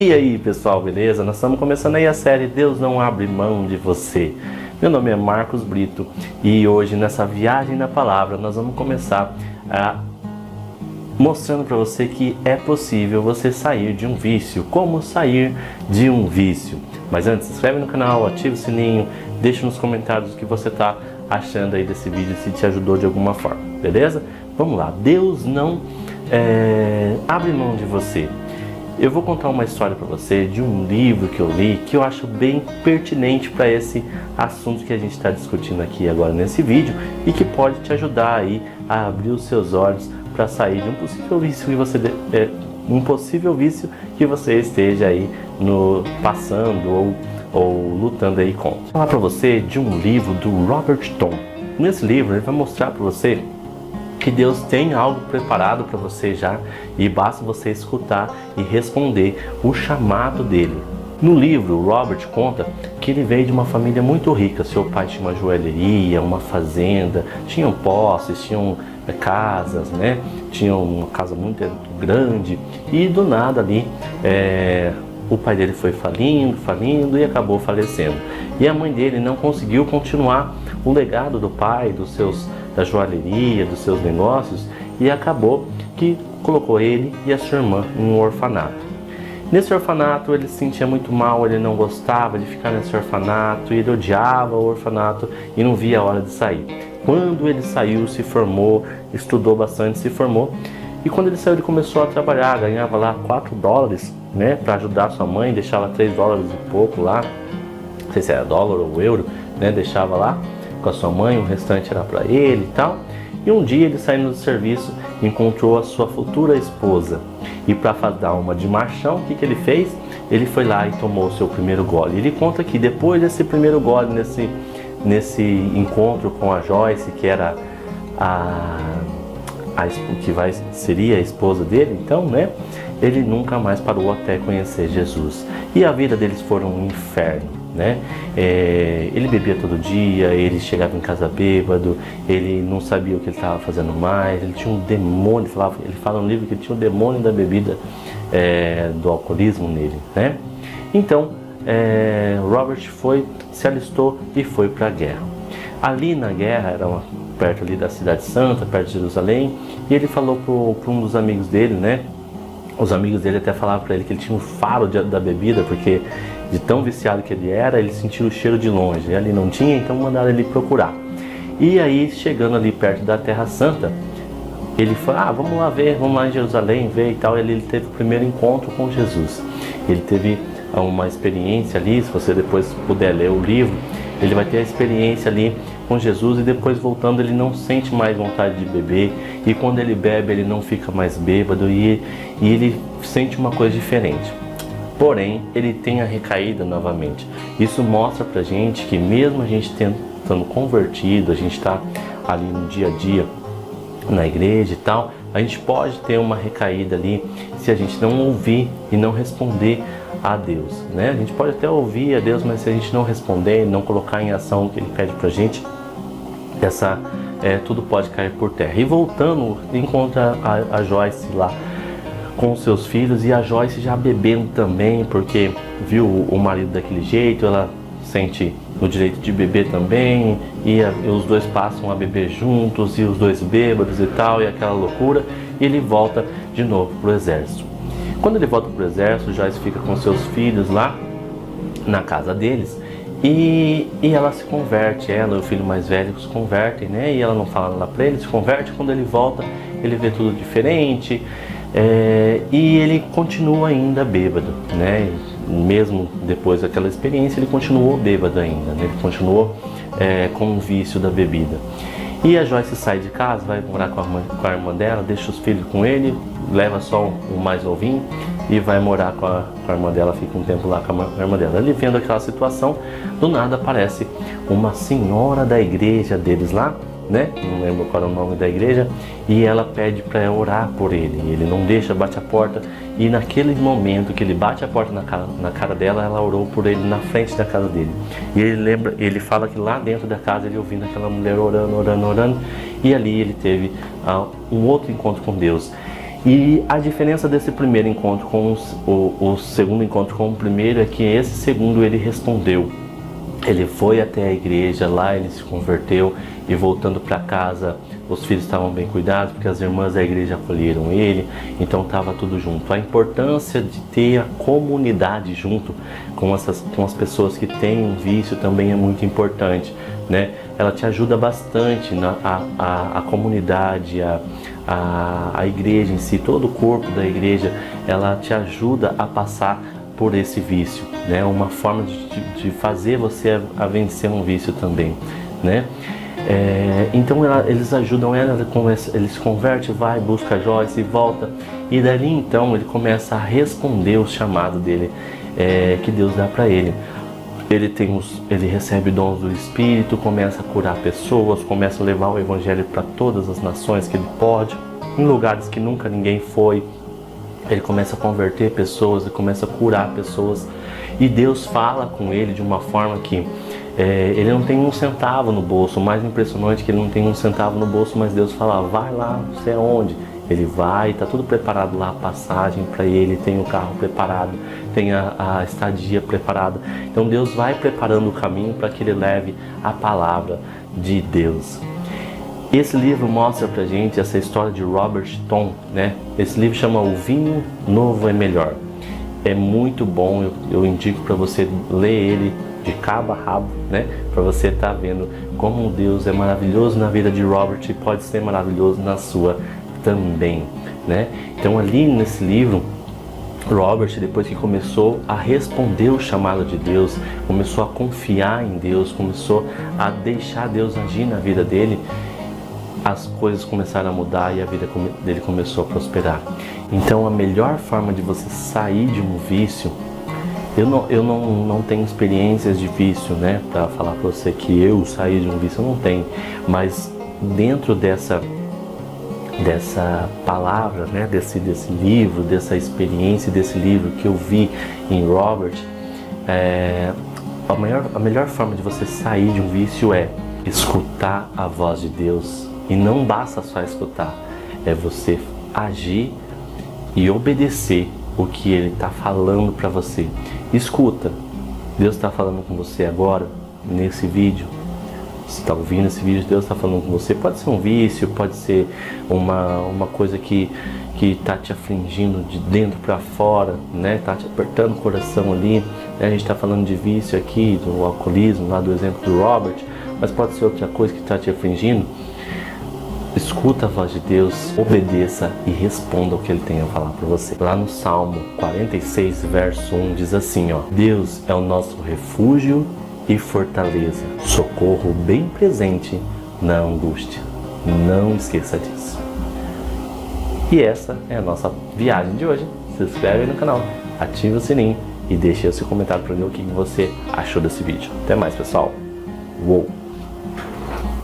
E aí pessoal, beleza? Nós estamos começando aí a série Deus Não Abre Mão de Você. Meu nome é Marcos Brito e hoje nessa viagem na palavra nós vamos começar mostrando para você que é possível você sair de um vício. Como sair de um vício? Mas antes, se inscreve no canal, ativa o sininho, deixa nos comentários o que você está achando aí desse vídeo, se te ajudou de alguma forma, beleza? Vamos lá, Deus não abre mão de você. Eu vou contar uma história para você de um livro que eu li, que eu acho bem pertinente para esse assunto que a gente está discutindo aqui agora nesse vídeo e que pode te ajudar aí a abrir os seus olhos para sair de um possível vício que você esteja aí passando ou lutando aí com. Vou falar para você de um livro do Robert Tom. Nesse livro ele vai mostrar para você que Deus tem algo preparado para você já e basta você escutar e responder o chamado dele. No livro, o Robert conta que ele veio de uma família muito rica. Seu pai tinha uma joalheria, uma fazenda, tinham posses, tinham casas, né? Tinham uma casa muito grande e do nada ali o pai dele foi falindo e acabou falecendo. E a mãe dele não conseguiu continuar o legado do pai, da joalheria, dos seus negócios, e acabou que colocou ele e a sua irmã em um orfanato. Nesse orfanato ele se sentia muito mal, ele não gostava de ficar nesse orfanato, ele odiava o orfanato e não via a hora de sair. Quando ele saiu, se formou, estudou bastante, se formou, e quando ele saiu ele começou a trabalhar, ganhava lá $4, né, para ajudar sua mãe, deixava $3 e pouco lá, não sei se era dólar ou euro, né, deixava lá com a sua mãe, o restante era para ele e tal. E um dia ele saindo do serviço encontrou a sua futura esposa e para dar uma de machão, o que ele fez? Ele foi lá e tomou o seu primeiro gole. Ele conta que depois desse primeiro gole, nesse encontro com a Joyce, que era seria a esposa dele, então, né? Ele nunca mais parou até conhecer Jesus. E a vida deles foi um inferno, né? Ele bebia todo dia, ele chegava em casa bêbado, ele não sabia o que ele estava fazendo mais, ele tinha um demônio, ele fala no livro que ele tinha um demônio da bebida, do alcoolismo nele, né? Então, Robert se alistou e foi para a guerra. Ali na guerra, perto ali da Cidade Santa, perto de Jerusalém, e ele falou para um dos amigos dele, né? Os amigos dele até falavam para ele que ele tinha um faro da bebida, porque de tão viciado que ele era, ele sentia o cheiro de longe. Ali não tinha, então mandaram ele procurar. E aí, chegando ali perto da Terra Santa, ele falou, vamos lá em Jerusalém, ver e tal. E ele teve o primeiro encontro com Jesus. Ele teve uma experiência ali, se você depois puder ler o livro, ele vai ter a experiência ali com Jesus e depois voltando ele não sente mais vontade de beber e quando ele bebe ele não fica mais bêbado e ele sente uma coisa diferente. Porém, ele tem a recaída novamente. Isso mostra pra gente que mesmo a gente estando convertido, a gente está ali no dia a dia na igreja e tal, a gente pode ter uma recaída ali se a gente não ouvir e não responder a Deus, né? A gente pode até ouvir a Deus, mas se a gente não responder, não colocar em ação o que Ele pede pra gente, tudo pode cair por terra. E voltando, encontra a Joyce lá com os seus filhos e a Joyce já bebendo também, porque viu o marido daquele jeito, ela sente o direito de beber também, e os dois passam a beber juntos, e os dois bêbados e tal, e aquela loucura, e ele volta de novo pro exército. Quando ele volta pro exército, Joyce fica com seus filhos lá na casa deles, e ela se converte, ela e o filho mais velho se convertem, né? E ela não fala nada pra ele, se converte. Quando ele volta, ele vê tudo diferente, e ele continua ainda bêbado, né? Mesmo depois daquela experiência, ele continuou bêbado ainda, né? Ele continuou com o vício da bebida. E a Joyce sai de casa, vai morar com a irmã dela, deixa os filhos com ele, leva só o mais novinho e vai morar com a irmã dela, fica um tempo lá com a irmã dela. Ele vendo aquela situação, do nada aparece uma senhora da igreja deles lá, né? Não lembro qual era o nome da igreja, e ela pede para orar por ele. Ele não deixa, bate a porta, e naquele momento que ele bate a porta na cara dela, ela orou por ele na frente da casa dele. E ele fala que lá dentro da casa ele ouvindo aquela mulher orando, e ali ele teve um outro encontro com Deus. E a diferença desse primeiro encontro com o segundo encontro com o primeiro é que esse segundo ele respondeu. Ele foi até a igreja, lá ele se converteu e voltando para casa os filhos estavam bem cuidados porque as irmãs da igreja acolheram ele, então estava tudo junto. A importância de ter a comunidade junto com as pessoas que têm um vício também é muito importante, né? Ela te ajuda bastante, a comunidade, a igreja em si, todo o corpo da igreja, ela te ajuda a passar por esse vício, né? Uma forma de fazer você a vencer um vício também, né? Então eles ajudam ela, ele se converte, vai, busca a Joyce e volta, e dali então ele começa a responder o chamado dele, que Deus dá para ele. Ele recebe dons do Espírito, começa a curar pessoas, começa a levar o Evangelho para todas as nações que ele pode, em lugares que nunca ninguém foi. Ele começa a converter pessoas, ele começa a curar pessoas, e Deus fala com ele de uma forma que ele não tem um centavo no bolso. O mais impressionante é que ele não tem um centavo no bolso, mas Deus fala, vai lá, não sei aonde. Ele vai, está tudo preparado lá, a passagem para ele, tem o carro preparado, tem a estadia preparada. Então Deus vai preparando o caminho para que ele leve a palavra de Deus. Esse livro mostra pra gente essa história de Robert Tom, né? Esse livro chama O Vinho Novo é Melhor. É muito bom, eu indico para você ler ele de cabo a rabo, né? Para você estar vendo como Deus é maravilhoso na vida de Robert e pode ser maravilhoso na sua também, né? Então ali nesse livro, Robert, depois que começou a responder o chamado de Deus, começou a confiar em Deus, começou a deixar Deus agir na vida dele, as coisas começaram a mudar e a vida dele começou a prosperar. Então a melhor forma de você sair de um vício, eu não tenho experiências de vício, né, para falar para você que eu saí de um vício, eu não tenho, mas dentro dessa palavra, né, desse livro, dessa experiência desse livro que eu vi em Robert, a melhor forma de você sair de um vício é escutar a voz de Deus. E não basta só escutar, é você agir e obedecer o que Ele está falando para você. Escuta, Deus está falando com você agora, nesse vídeo. Você está ouvindo esse vídeo, Deus está falando com você. Pode ser um vício, pode ser uma coisa que está te afligindo de dentro para fora, né? Está te apertando o coração ali, né? A gente está falando de vício aqui, do alcoolismo, lá do exemplo do Robert, mas pode ser outra coisa que está te afligindo. Escuta a voz de Deus, obedeça e responda o que Ele tem a falar para você. Lá no Salmo 46, verso 1, diz assim, ó: Deus é o nosso refúgio e fortaleza, socorro bem presente na angústia. Não esqueça disso. E essa é a nossa viagem de hoje. Se inscreve aí no canal, ativa o sininho e deixe o seu comentário para mim o que você achou desse vídeo. Até mais, pessoal. Uou!